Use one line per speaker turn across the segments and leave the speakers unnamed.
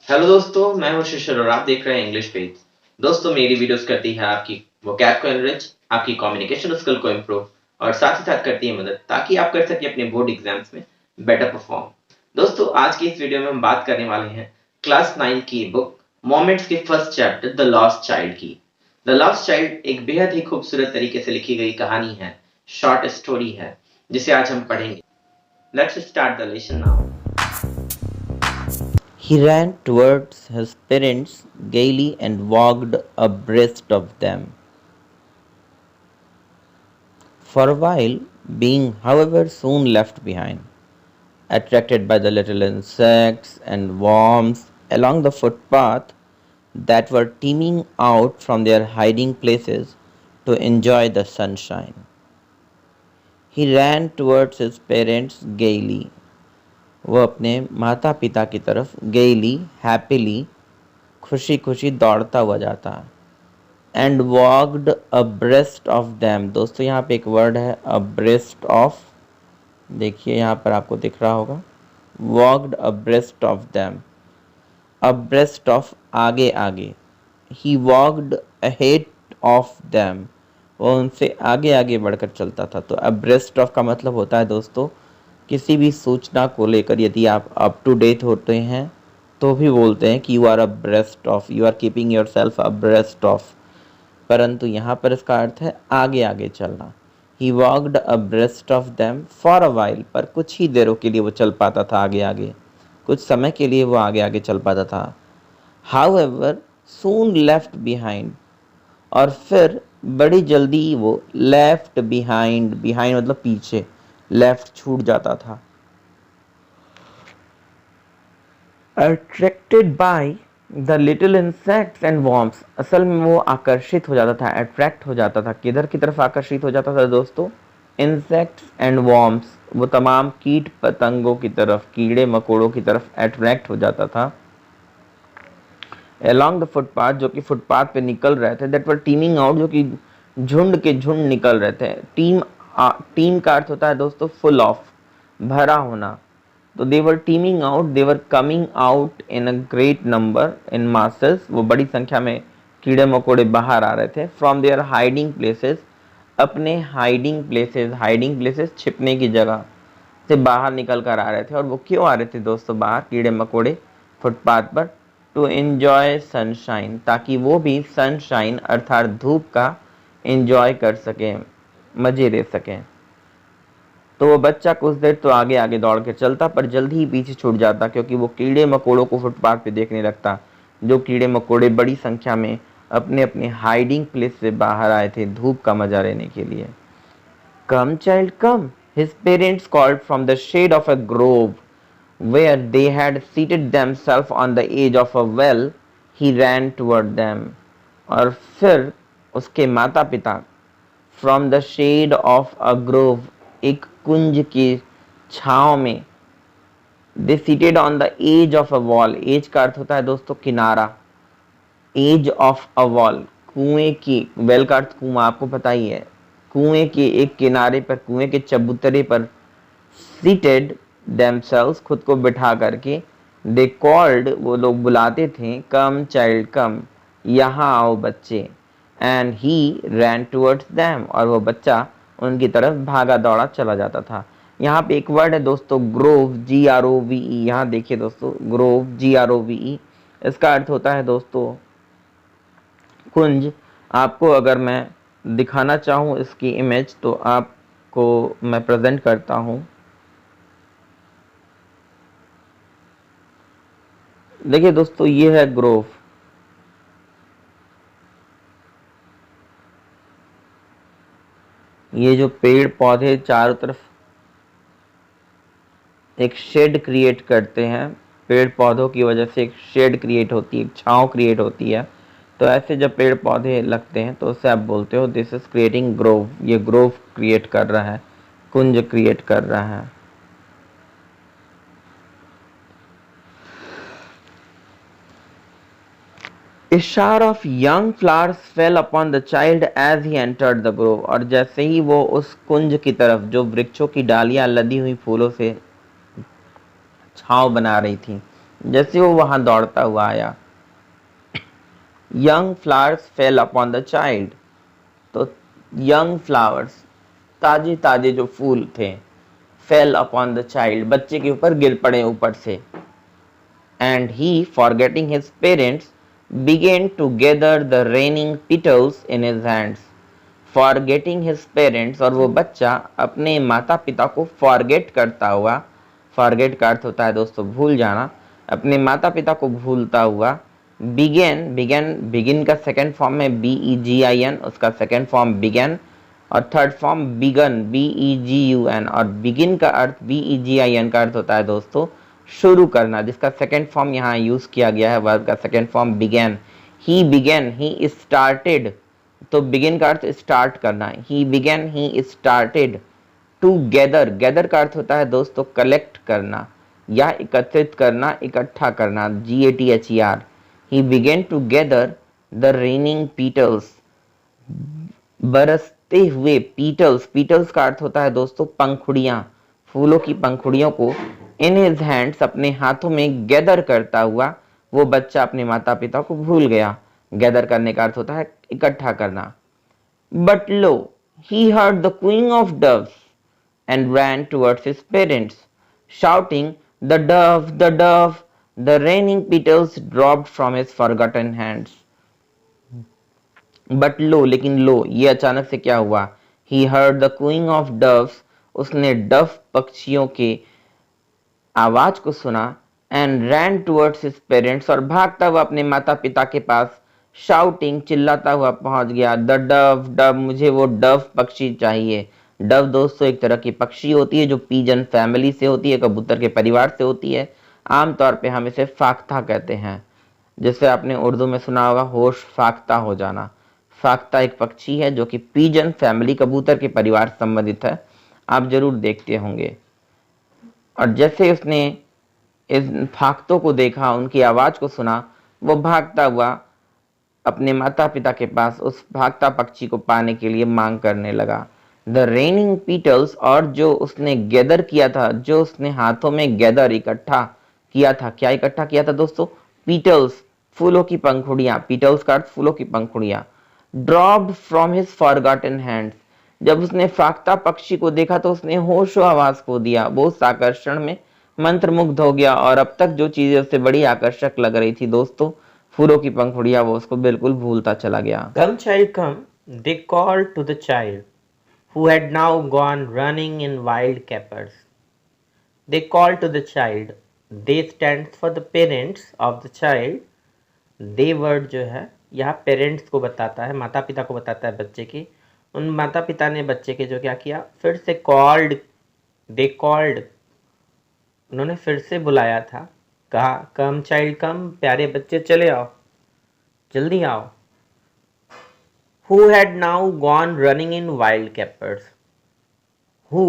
Hello दोस्तों, मैं हूं शिशिर और आप देख रहे हैं इंग्लिश पेज। दोस्तों, मेरी वीडियोस करती है आपकी वोकैब को एनरिच, आपकी कम्युनिकेशन स्किल को इम्प्रूव और साथ ही साथ करती है मदद ताकि आप कर सकें अपने बोर्ड एग्जाम्स में बेटर परफॉर्म। दोस्तों, आज की इस वीडियो में हम बात करने वाले हैं क्लास 9 की बुक मोमेंट्स के first chapter the lost child की। द लॉस्ट चाइल्ड एक बेहद ही खूबसूरत तरीके से लिखी गई कहानी है, शॉर्ट स्टोरी है, जिसे आज हम पढ़ेंगे। Let's start the lesson now.
He ran towards his parents gaily and walked abreast of them. For a while, being, however, soon left behind, attracted by the little insects and worms along the footpath that were teeming out from their hiding places to enjoy the sunshine. He ran towards his parents gaily. वो अपने माता पिता की तरफ गेली happily खुशी खुशी दौड़ता हुआ जाता and walked abreast of them. दोस्तों यहाँ पे एक वर्ड है अब्रेस्ट ऑफ, देखिए यहाँ पर आपको दिख रहा होगा, walked abreast of them, abreast of आगे आगे, ही वॉक्ड अहेड ऑफ दैम, वो उनसे आगे आगे बढ़कर चलता था। तो अब्रेस्ट ऑफ का मतलब होता है दोस्तों किसी भी सूचना को लेकर यदि आप अप टू डेट होते हैं तो भी बोलते हैं कि you are abreast of, you are keeping yourself abreast of, परंतु यहाँ पर इसका अर्थ है आगे आगे चलना। He walked abreast of them for a while, पर कुछ ही देरों के लिए वो चल पाता था आगे आगे, कुछ समय के लिए वो आगे आगे चल पाता था। हाउएवर सून लेफ्ट बिहाइंड, और फिर बड़ी जल्दी वो लेफ्ट बिहाइंड, बिहाइंड मतलब पीछे, लेफ्ट छूट जाता था। Attracted by the little insects and worms, असल में वो आकर्षित हो जाता था, अट्रैक्ट हो जाता था, किधर की तरफ आकर्षित हो जाता था दोस्तों? इंसेक्ट्स एंड वॉर्म्स, वो तमाम कीट पतंगों की तरफ, कीड़े मकोड़ों की तरफ अट्रैक्ट हो जाता था। along द फुटपाथ, जो कि फुटपाथ पे निकल रहे थे, दैट वर टीमिंग आउट, जो कि झुंड के झुंड निकल रहे थे। टीम का अर्थ होता है दोस्तों फुल ऑफ, भरा होना। तो they were teeming out, they were coming out in a great number, in masses, वो बड़ी संख्या में कीड़े मकोड़े बाहर आ रहे थे। फ्रॉम देयर हाइडिंग प्लेसेस, अपने हाइडिंग प्लेसेस, हाइडिंग प्लेसेस छिपने की जगह से बाहर निकल कर आ रहे थे। और वो क्यों आ रहे थे दोस्तों बाहर कीड़े मकोड़े फुटपाथ पर? टू एंजॉय सनशाइन, ताकि वो भी सनशाइन अर्थात धूप का एंजॉय कर सकें, मज़े ले सकें। तो वो बच्चा कुछ देर तो आगे आगे दौड़ के चलता, पर जल्दी ही पीछे छूट जाता, क्योंकि वो कीड़े मकोड़ों को फुटपाथ पे देखने लगता, जो कीड़े मकोड़े बड़ी संख्या में अपने अपने हाइडिंग प्लेस से बाहर आए थे धूप का मजा लेने के लिए। Come child come, his parents called from the shade of a grove where they had seated themselves on the edge of a well. He ran toward them. और फिर उसके माता पिता from the shade of a grove, एक कुंज की छाँव में, they seated on the edge of a wall, edge का अर्थ होता है दोस्तों किनारा, एज ऑफ अ वॉल, कुएं की, वेल का अर्थ कुआं, आपको पता ही है, कुएं के एक किनारे पर, कुएं के चबूतरे पर, सीटेड themselves, खुद को बिठा करके, दे कॉल्ड, वो लोग बुलाते थे, कम चाइल्ड कम, यहाँ आओ बच्चे, and he rain towards them, और वो बच्चा उनकी तरफ भागा दौड़ा चला जाता था। यहाँ पे एक वर्ड है दोस्तों ग्रोव, GROVE, यहाँ देखिए दोस्तों ग्रोव GROVE, इसका अर्थ होता है दोस्तों कुंज। आपको अगर मैं दिखाना चाहूँ इसकी इमेज तो आपको मैं प्रेजेंट करता हूँ। देखिए दोस्तों ये है ग्रोव, ये जो पेड़ पौधे चारों तरफ एक शेड क्रिएट करते हैं, पेड़ पौधों की वजह से एक शेड क्रिएट होती है, एक छांव क्रिएट होती है। तो ऐसे जब पेड़ पौधे लगते हैं तो उससे आप बोलते हो दिस इज क्रिएटिंग ग्रोव, ये ग्रोव क्रिएट कर रहा है, कुंज क्रिएट कर रहा है। A shower of young flowers fell upon the child as he entered the grove, और जैसे ही वो उस कुंज की तरफ, जो वृक्षों की डालियां लदी हुई फूलों से छांव बना रही थी, जैसे वो वहां दौड़ता हुआ आया। Young flowers fail upon the child, तो यंग फ्लावर्स, ताजे ताजे जो फूल थे, फेल अपॉन द चाइल्ड, बच्चे के ऊपर गिर पड़े ऊपर से। And he forgetting his parents began to gather the raining petals in his hands। Forgetting his parents, और वो बच्चा अपने माता पिता को फॉरगेट करता हुआ, फॉरगेट का अर्थ होता है दोस्तों भूल जाना, अपने माता पिता को भूलता हुआ। बिगेन का सेकेंड फॉर्म है BEGIN, उसका सेकेंड फॉर्म बिगेन, और थर्ड फॉर्म बिगन BEGUN, और बिगिन का अर्थ BEGIN का अर्थ होता है दोस्तों शुरू करना, जिसका सेकेंड फॉर्म यहाँ यूज किया गया है, वर्ब का second form began. He started, तो बिगिन का अर्थ स्टार्ट करना, he started to gather, gather का अर्थ होता है दोस्तों कलेक्ट करना या एकत्रित करना, इकट्ठा करना, GATHER। He began to gather the raining petals, बरसते हुए पीटल्स, पीटल्स का अर्थ होता है दोस्तों पंखुड़ियां, फूलों की पंखुड़ियों को, इन हिज हैंड्स, अपने हाथों में गैदर करता हुआ वो बच्चा अपने माता पिता को भूल गया। गैदर करने का अर्थ होता है इकट्ठा करना। But low, he heard the cooing of doves and ran towards his parents, shouting, "The dove, the dove!" The raining petals dropped from his forgotten hands. But lo, लेकिन लो, ये अचानक से क्या हुआ? He heard the cooing of doves, उसने Dove पक्षियों के आवाज को सुना, and ran towards his parents, और भागता हुआ अपने माता पिता के पास, शाउटिंग, चिल्लाता हुआ पहुंच गया, द डव, डव, मुझे वो डव पक्षी चाहिए। डव दोस्तों एक तरह की पक्षी होती है जो पीजन फैमिली से होती है, कबूतर के परिवार से होती है। आमतौर पे हम इसे फाख्ता कहते हैं, जिसे आपने उर्दू में सुना होगा होश फाख्ता हो जाना। फाख्ता एक पक्षी है जो कि पीजन फैमिली, कबूतर के परिवार से संबंधित है, आप जरूर देखते होंगे। और जैसे उसने इस फाख्तों को देखा, उनकी आवाज को सुना, वो भागता हुआ अपने माता पिता के पास उस भागता पक्षी को पाने के लिए मांग करने लगा। द रेनिंग पीटल्स, और जो उसने गैदर किया था, जो उसने हाथों में गैदर इकट्ठा किया था, क्या इकट्ठा किया था दोस्तों? पीटल्स, फूलों की पंखुड़ियां, पीटल्स का अर्थ फूलों की पंखुड़ियां। Dropped from his forgotten hands, जब उसने फाख्ता पक्षी को देखा तो उसने होशो आवाज खो दिया, वो उस आकर्षण में मंत्रमुग्ध हो गया, और अब तक जो चीजें उससे बड़ी आकर्षक लग रही थी दोस्तों, फूलों की पंखुड़ियां, वो उसको बिल्कुल भूलता चला गया।
Come, child, come, they called to the child, who had now gone running in wild capers. They called to the child. They stands for the parents of the child. They word जो है यहाँ parents को बताता है, माता पिता को बताता है बच्चे के। उन माता पिता ने बच्चे के जो क्या किया, फिर से कॉल्ड, दे कॉल्ड, उन्होंने फिर से बुलाया था, कहा कम चाइल्ड कम, प्यारे बच्चे चले आओ, जल्दी आओ। Who had now gone running in wild capers. Who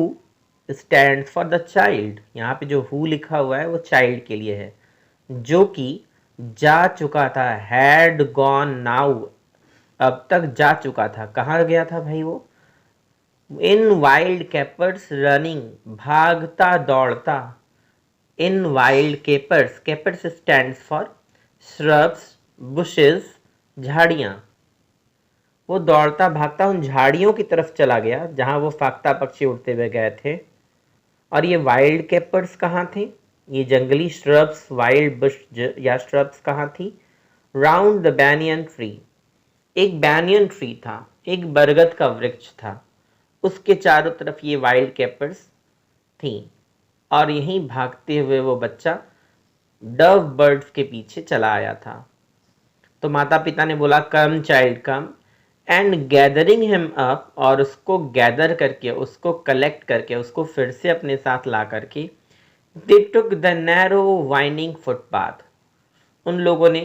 stands for the child, यहाँ पे जो who लिखा हुआ है वो child के लिए है, जो कि जा चुका था, had gone now, अब तक जा चुका था। कहाँ गया था भाई वो? इन वाइल्ड कैपर्स रनिंग, भागता दौड़ता, इन wild capers, capers stands for shrubs, bushes, झाड़ियाँ। वो दौड़ता भागता उन झाड़ियों की तरफ चला गया जहाँ वो फाख्ता पक्षी उड़ते हुए गए थे। और ये वाइल्ड कैपर्स कहाँ थे? ये जंगली श्रब्स, वाइल्ड बुश या श्रब्स कहाँ थी? राउंड द बैनियन ट्री, एक बैनियन ट्री था, एक बरगद का वृक्ष था, उसके चारों तरफ ये वाइल्ड कैपर्स थी। और यहीं भागते हुए वो बच्चा डव बर्ड्स के पीछे चला आया था। तो माता पिता ने बोला come child come, and gathering him up, और उसको गैदर करके, उसको कलेक्ट करके, उसको फिर से अपने साथ ला करके, they took the narrow winding footpath, उन लोगों ने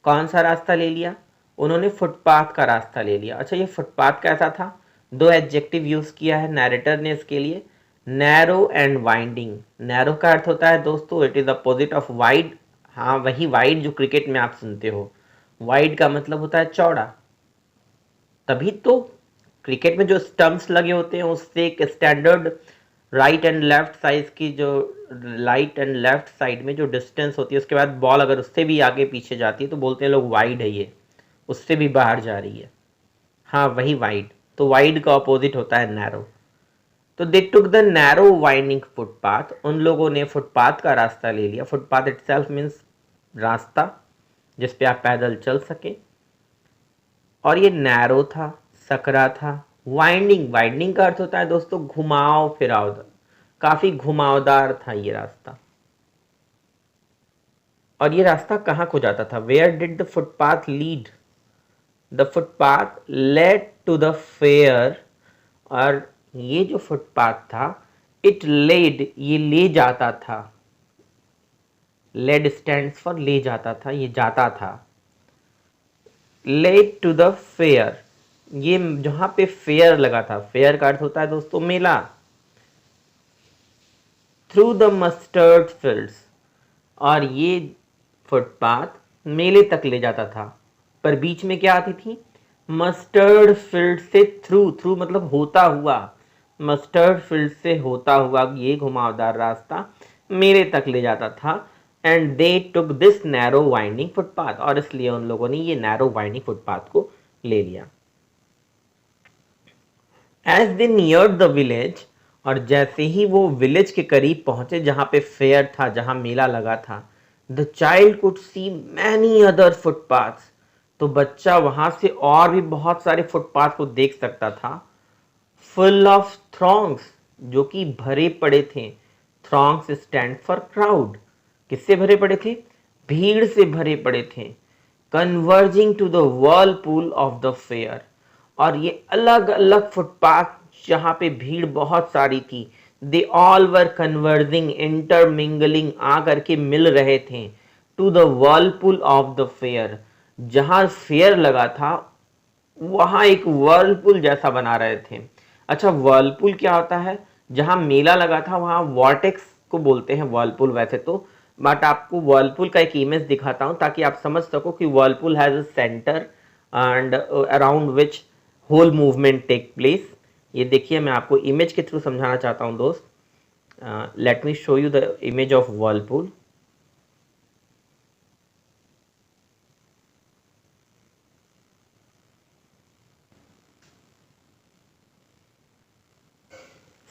कौन सा रास्ता ले लिया? उन्होंने फुटपाथ का रास्ता ले लिया। अच्छा, ये फुटपाथ कैसा था? दो एडजेक्टिव यूज किया है नैरेटर ने इसके लिए, नैरो एंड वाइंडिंग। नैरो का अर्थ होता है दोस्तों it is opposite of wide, हाँ वही वाइड जो क्रिकेट में आप सुनते हो। वाइड का मतलब होता है चौड़ा, तभी तो क्रिकेट में जो स्टंप्स लगे होते हैं उससे एक standard right and left side की जो राइट एंड लेफ्ट साइड में जो डिस्टेंस होती है उसके बाद बॉल अगर उससे भी आगे पीछे जाती है तो बोलते हैं लोग वाइड है, ये उससे भी बाहर जा रही है। हाँ वही वाइड, तो वाइड का अपोजिट होता है नैरो। तो they took the narrow winding footpath, उन लोगों ने फुटपाथ का रास्ता ले लिया। फुटपाथ इटसेल्फ मीन्स रास्ता जिस पे आप पैदल चल सके, और ये नैरो था, सकरा था। वाइंडिंग, वाइंडिंग का अर्थ होता है दोस्तों घुमाव फिराव, काफी घुमावदार था ये रास्ता। और ये रास्ता कहाँ को जाता था? Where did the footpath lead? The footpath led to the fair, और ये जो फुटपाथ था इट लेड, ये ले जाता था। लेड स्टैंड्स फॉर ले जाता था, ये जाता था। लेड टू द फेयर, ये जहां पे फेयर लगा था, फेयर का अर्थ होता है दोस्तों मेला। थ्रू द मस्टर्ड फील्ड्स, और ये फुटपाथ मेले तक ले जाता था, पर बीच में क्या आती थी? मस्टर्ड फील्ड से थ्रू, थ्रू मतलब होता हुआ, मस्टर्ड फील्ड से होता हुआ ये घुमावदार रास्ता मेले तक ले जाता था। And they took this narrow winding footpath, और इसलिए उन लोगों ने ये नैरो वाइंडिंग फुटपाथ को ले लिया। As they neared the village, और जैसे ही वो विलेज के करीब पहुंचे जहां पे फेयर था, जहां मेला लगा था, the child could see many other footpaths, तो बच्चा वहां से और भी बहुत सारे फुटपाथ को देख सकता था। फुल ऑफ थ्रॉन्ग्स, जो कि भरे पड़े थे। थ्रॉन्ग्स स्टैंड फॉर क्राउड, किससे भरे पड़े थे? भीड़ से भरे पड़े थे। Converging to the whirlpool of the fair, और ये अलग अलग फुटपाथ जहां पे भीड़ बहुत सारी थी, they all were converging, intermingling, आ करके मिल रहे थे। To the whirlpool of the fair, जहां फेयर लगा था वहां एक वर्लपूल जैसा बना रहे थे। अच्छा, वर्लपूल क्या होता है? जहां मेला लगा था वहां वॉर्टेक्स को बोलते हैं वर्लपूल वैसे तो, बट आपको वर्लपूल का एक इमेज दिखाता हूं ताकि आप समझ सको कि whirlpool has a centre and around which whole movement take place. ये देखिए, मैं आपको इमेज के थ्रू समझाना चाहता हूं दोस्त। Let me show you the image of whirlpool.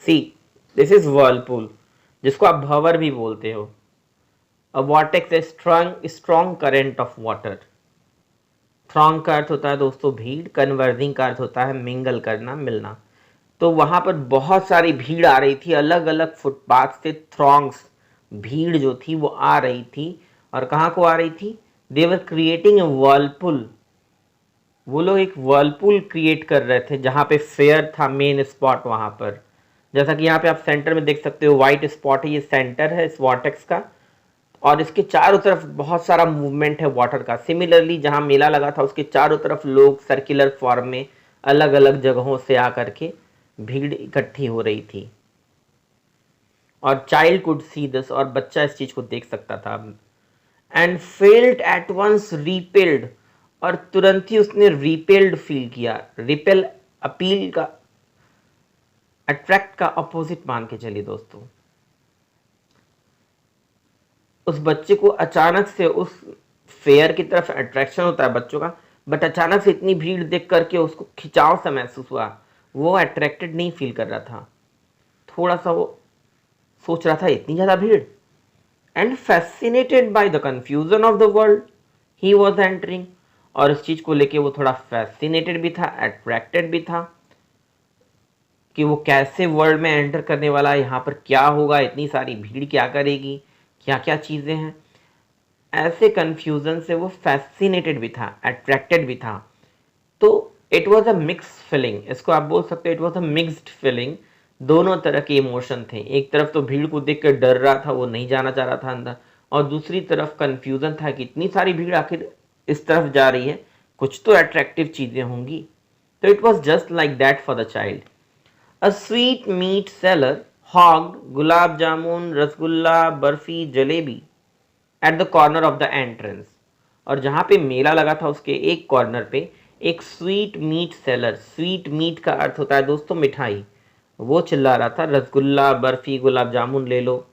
See, this is whirlpool, जिसको आप भंवर भी बोलते हो। A vortex a strong current of water. Throng का अर्थ होता है दोस्तों भीड़, कन्वर्जिंग का अर्थ होता है मिंगल करना, मिलना। तो वहां पर बहुत सारी भीड़ आ रही थी, अलग अलग फुटपाथ से थ्रॉन्ग्स, भीड़ जो थी वो आ रही थी। और कहाँ को आ रही थी? दे वर क्रिएटिंग ए वर्लपूल, वो लोग एक वर्लपूल क्रिएट कर रहे थे जहां पे फेयर था मेन स्पॉट वहां पर। जैसा कि यहाँ पे आप सेंटर में देख सकते हो, व्हाइट स्पॉट है, ये सेंटर है इस वॉर्टेक्स का, और इसके चारों तरफ बहुत सारा मूवमेंट है वाटर का। सिमिलरली जहां मेला लगा था उसके चारों तरफ लोग सर्कुलर फॉर्म में अलग अलग जगहों से आकर के भीड़ इकट्ठी हो रही थी। और चाइल्ड कुड सी दिस, और बच्चा इस चीज को देख सकता था। And felt at once repelled, और तुरंत ही उसने रिपेल्ड फील किया। रिपेल अपील का, अट्रैक्ट का अपोजिट मान के चलिए दोस्तों। उस बच्चे को अचानक से उस फेयर की तरफ अट्रैक्शन होता है बच्चों का, बट अचानक से इतनी भीड़ देख करके उसको खिंचाव सा महसूस हुआ। वो अट्रैक्टेड नहीं फील कर रहा था, थोड़ा सा वो सोच रहा था इतनी ज्यादा भीड़। And fascinated by the confusion of the world he was entering, और इस चीज को लेके वो थोड़ा फैसिनेटेड भी था, अट्रैक्टेड भी था कि वो कैसे वर्ल्ड में एंटर करने वाला है, यहाँ पर क्या होगा, इतनी सारी भीड़ क्या करेगी, क्या क्या चीजें हैं। ऐसे कंफ्यूजन से वो फैसिनेटेड भी था, अट्रैक्टेड भी था। तो it was a mix feeling, इसको आप बोल सकते हो it was a mixed feeling. दोनों तरह के इमोशन थे। एक तरफ तो भीड़ को देख कर डर रहा था, वो नहीं जाना चाह रहा था अंदर, और दूसरी तरफ कंफ्यूजन था कि इतनी सारी भीड़ आखिर इस तरफ जा रही है, कुछ तो अट्रैक्टिव चीजें होंगी। तो it was just like that for the child. A sweet meet seller hawked gulab jamun, rasgulla, barfi, jalebi at the corner of the entrance, और जहां पे मेला लगा था उसके एक कॉर्नर पे एक sweet meet seller, sweet meat का अर्थ होता है दोस्तों मिठाई, वो चिल्ला रहा था रसगुल्ला, बर्फी, गुलाब जामुन ले लो।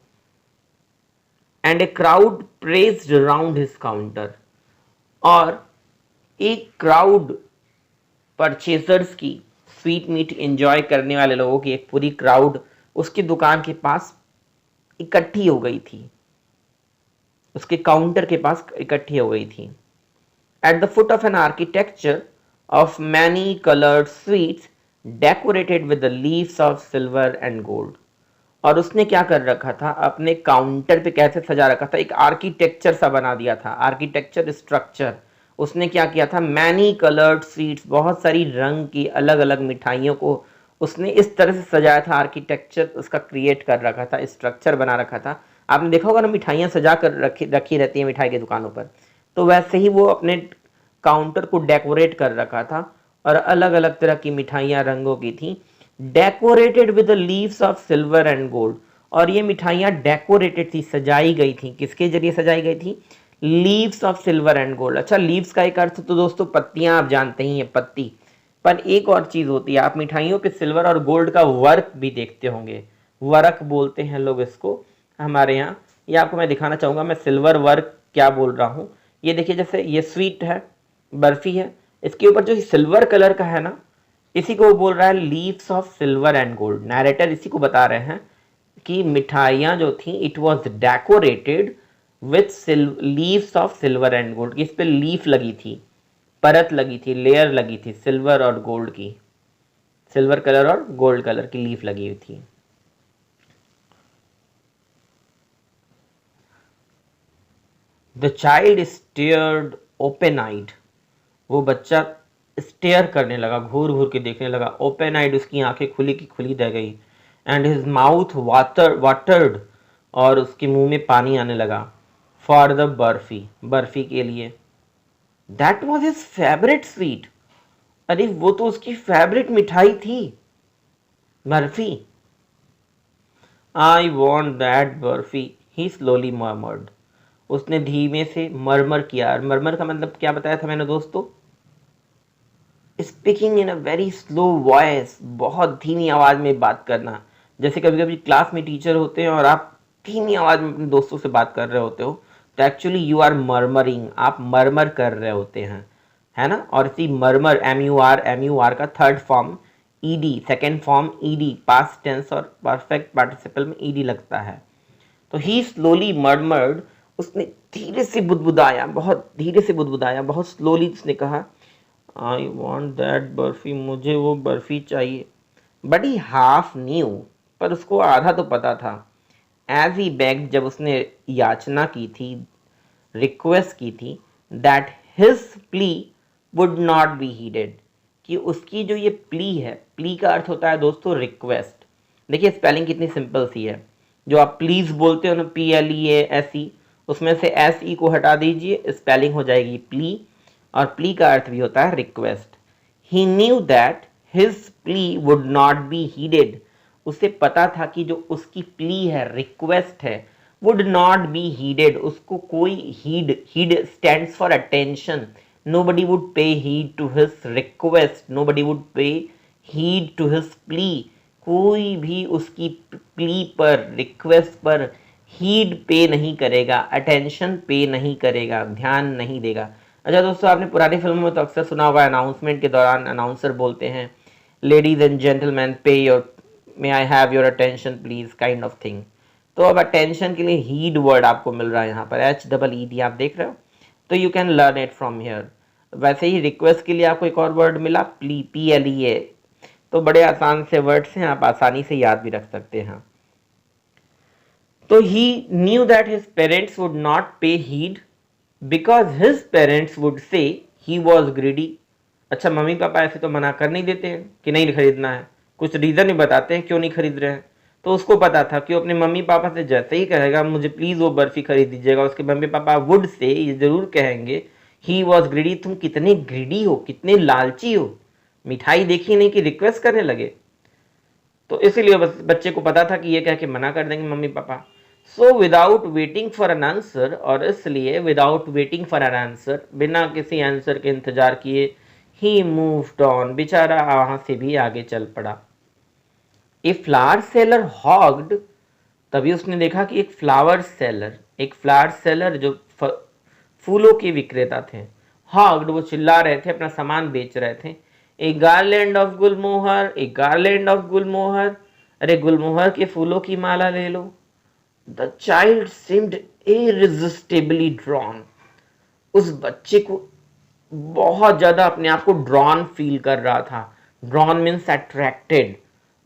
And a crowd pressed around his counter, और एक क्राउड परचेजर्स की, स्वीट मीट एंजॉय करने वाले लोगों की एक पूरी क्राउड उसकी दुकान के पास इकट्ठी हो गई थी, उसके काउंटर के पास इकट्ठी हो गई थी। At the foot of an architecture of many coloured sweets decorated with the leaves of silver and gold. और उसने क्या कर रखा था, अपने काउंटर पे कैसे सजा रखा था, एक आर्किटेक्चर सा बना दिया था, आर्किटेक्चर स्ट्रक्चर। उसने क्या किया था, मैनी कलर्ड स्वीट्स, बहुत सारी रंग की अलग अलग मिठाइयों को उसने इस तरह से सजाया था, आर्किटेक्चर उसका क्रिएट कर रखा था, स्ट्रक्चर बना रखा था। आपने देखा होगा ना, मिठाइयाँ सजा कर रखी रहती है मिठाई की दुकानों पर, तो वैसे ही वो अपने काउंटर को डेकोरेट कर रखा था, और अलग अलग तरह की मिठाइयाँ रंगों की थी, decorated with the leaves of silver and gold. और ये मिठाइयाँ डेकोरेटेड थी, सजाई गई थी, किसके जरिए सजाई गई थी, leaves of silver and gold. अच्छा, लीव्स का एक अर्थ तो दोस्तों पत्तियां आप जानते ही हैं, पत्ती, पर एक और चीज होती है, आप मिठाइयों पे सिल्वर और गोल्ड का वर्क भी देखते होंगे, वर्क बोलते हैं लोग इसको हमारे यहाँ। ये आपको मैं दिखाना चाहूंगा, मैं सिल्वर वर्क क्या बोल रहा हूँ। ये देखिए, जैसे ये स्वीट है, बर्फी है, इसके ऊपर जो सिल्वर कलर का है ना, इसी को वो बोल रहा है leaves of silver and gold. Narrator इसी को बता रहे हैं कि मिठाइयाँ जो थी, it was decorated with leaves of silver and gold. इस पे लीफ लगी थी, परत लगी थी, लेयर लगी थी सिल्वर और गोल्ड की, सिल्वर कलर और गोल्ड कलर की लीफ लगी हुई थी। द चाइल्ड स्टेयर्ड ओपन आइड, वो बच्चा स्टेयर करने लगा, घूर घूर के देखने लगा, ओपन आइड, उसकी आंखें खुली की खुली रह गई। एंड हिज माउथ वाटर्ड, और उसके मुंह में पानी आने लगा। फॉर द बर्फी, बर्फी के लिए। That was his favourite sweet, अरे वो तो उसकी फेवरेट मिठाई थी, barfi. I want that barfi, he slowly murmured, उसने धीमे से मरमर किया। मरमर का मतलब क्या बताया था मैंने दोस्तों, speaking in a very slow voice, बहुत धीमी आवाज में बात करना। जैसे कभी कभी क्लास में टीचर होते हैं और आप धीमी आवाज में अपने दोस्तों से बात कर रहे होते हो, तो एक्चुअली यू आर मरमरिंग, आप मरमर कर रहे होते हैं, है ना। और इसी मरमर, MUR का third form ED, second form ED, past tense और परफेक्ट पार्टिसिपल में ईडी लगता है। तो ही स्लोली मर्मर्ड, उसने धीरे से बुदबुदाया, बहुत धीरे से बुदबुदाया, बहुत स्लोली उसने कहा, आई वॉन्ट दैट बर्फी, मुझे वो बर्फी चाहिए। बट ही हाफ न्यू, पर उसको आधा तो पता था। एज ही बेग्ड, जब उसने याचना की थी, रिक्वेस्ट की थी, that his plea would not be heeded, कि उसकी जो ये प्ली है, प्ली का अर्थ होता है दोस्तों रिक्वेस्ट। देखिए स्पेलिंग कितनी सिंपल सी है, जो आप प्लीज बोलते हो ना, PLEASE, उसमें से SE को हटा दीजिए, स्पेलिंग हो जाएगी प्ली, और प्ली का अर्थ भी होता है request. He knew that his plea would not be heeded, उसे पता था कि जो उसकी प्ली है, रिक्वेस्ट है, वुड नॉट बी हीडेड, उसको कोई heed stands for attention, nobody would pay heed to his request, nobody would pay heed to his plea, कोई भी उसकी प्ली पर, रिक्वेस्ट पर हीड पे नहीं करेगा, अटेंशन पे नहीं करेगा, ध्यान नहीं देगा। अच्छा दोस्तों, आपने पुरानी फिल्मों में तो अक्सर सुना होगा, अनाउंसमेंट के दौरान अनाउंसर बोलते हैं, लेडीज एंड जेंटलमैन पे your, may I have your attention please, kind of thing. तो अब अटेंशन के लिए हीड वर्ड आपको मिल रहा है यहाँ पर, HEED, आप देख रहे हो, तो you can learn it from here. वैसे ही रिक्वेस्ट के लिए आपको एक और वर्ड मिला, PLEA, तो बड़े आसान से वर्ड्स हैं, आप आसानी से याद भी रख सकते हैं। तो he knew that his parents would not pay heed because his parents would say he was greedy. अच्छा, मम्मी पापा ऐसे तो मना कर नहीं देते हैं कि नहीं खरीदना है, कुछ रीज़न ही बताते हैं क्यों नहीं खरीद रहे हैं। तो उसको पता था कि वो अपने मम्मी पापा से जैसे ही कहेगा मुझे प्लीज़ वो बर्फ़ी खरीद दीजिएगा, उसके मम्मी पापा वुड से ये ज़रूर कहेंगे ही वॉज ग्रीडी, तुम कितने ग्रीडी हो, कितने लालची हो, मिठाई देखी नहीं कि रिक्वेस्ट करने लगे। तो इसीलिए बच्चे को पता था कि ये कह के मना कर देंगे mummy papa. So without waiting for an answer, और इसलिए without waiting for an answer, बिना किसी आंसर के इंतजार किए, ही मूव्ड ऑन, बेचारा वहाँ से भी आगे चल पड़ा। ए फ्लावर सेलर हॉग्ड, तभी उसने देखा कि एक फ्लावर सेलर जो फूलों के विक्रेता थे, हॉग्ड वो चिल्ला रहे थे, अपना सामान बेच रहे थे, a garland of gulmohar, a garland of gulmohar, अरे गुलमोहर के फूलों की माला ले लो। The child seemed irresistibly drawn, उस बच्चे को बहुत ज्यादा अपने आप को ड्रॉन फील कर रहा था। ड्रॉन मीन्स अट्रैक्टेड,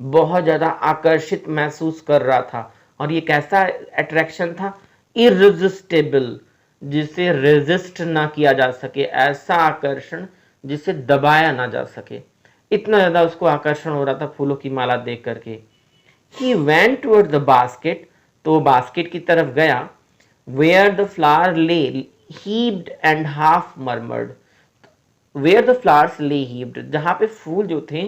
बहुत ज्यादा आकर्षित महसूस कर रहा था। और ये कैसा अट्रैक्शन था? इररेजिस्टेबल, जिसे रेजिस्ट ना किया जा सके, ऐसा आकर्षण जिसे दबाया ना जा सके। इतना ज्यादा उसको आकर्षण हो रहा था फूलों की माला देख करके। He went toward the basket, तो बास्केट की तरफ गया। Where the flower lay heaved and half murmured, where the flowers lay heaved, जहां पे फूल जो थे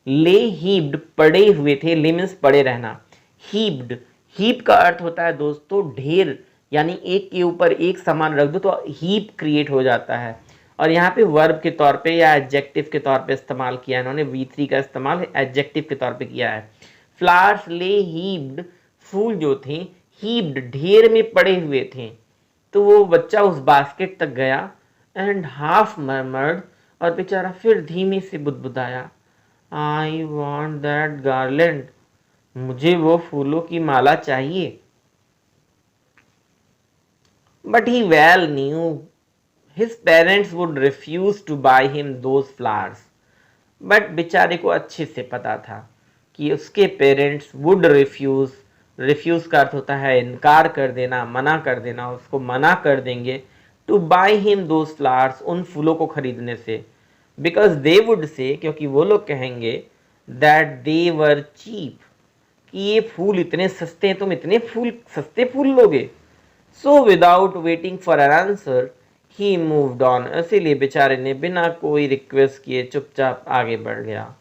lay heaved पड़े हुए थे, lay means पड़े रहना, heaved, heap का अर्थ होता है दोस्तों ढेर, यानी एक के ऊपर एक सामान रख दो तो heap क्रिएट हो जाता है। और यहाँ पे वर्ब के तौर पे या एडजेक्टिव के तौर पे इस्तेमाल किया है इन्होंने, V3 का इस्तेमाल एडजेक्टिव के तौर पे किया है। फ्लावर्स ले हीप्ड, फूल जो थे हीप्ड ढेर में पड़े हुए थे। तो वो बच्चा उस बास्केट तक गया एंड हाफ मर्मर्ड, और बेचारा फिर धीमे से बुदबुदाया, आई वॉन्ट दैट गार्लैंड, मुझे वो फूलों की माला चाहिए। But he well knew his parents would refuse to buy him those flowers, but बेचारे को अच्छे से पता था कि उसके पेरेंट्स वुड रिफ्यूज, रिफ्यूज का अर्थ होता है इनकार कर देना, मना कर देना, उसको मना कर देंगे, to buy him those flowers, उन फूलों को खरीदने से। बिकॉज दे वुड से, क्योंकि वो लोग कहेंगे दैट दे वर चीप, कि ये फूल इतने सस्ते हैं, तुम इतने फूल सस्ते फूल लोगे। So without waiting for an answer he moved on, इसीलिए बेचारे ने बिना कोई रिक्वेस्ट किए चुपचाप आगे बढ़ गया।